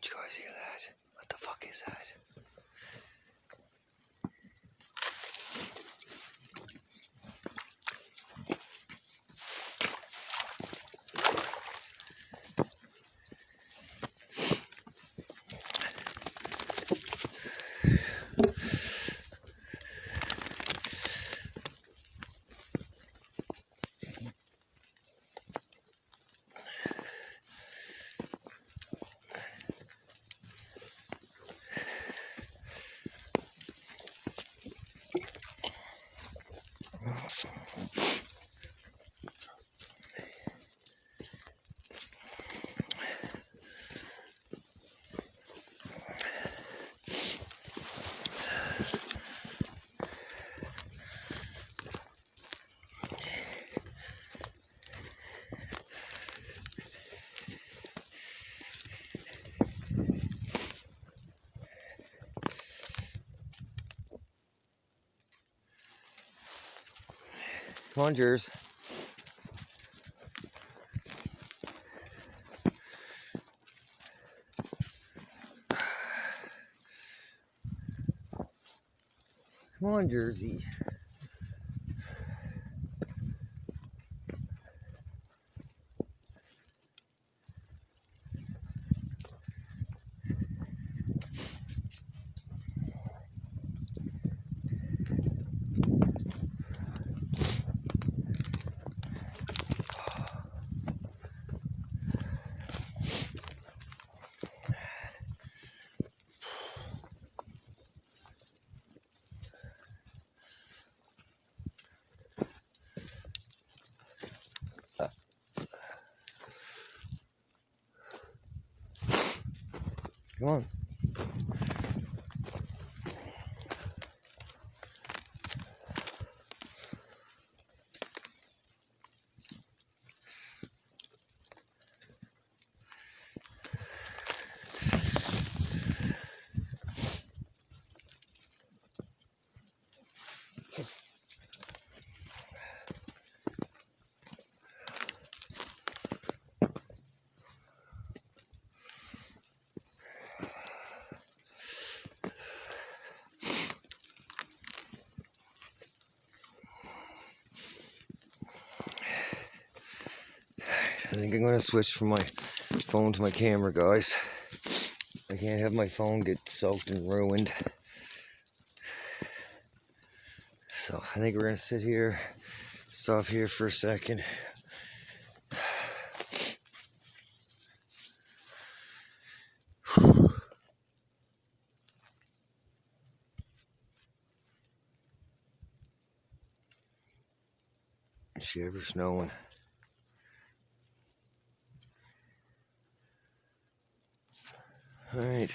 Did you guys hear that? What the fuck is that? Come on, Jers. Come on, Jersey. Come on. I think I'm going to switch from my phone to my camera, guys. I can't have my phone get soaked and ruined. So I think we're going to sit here, stop here for a second. Is she ever snowing? All right.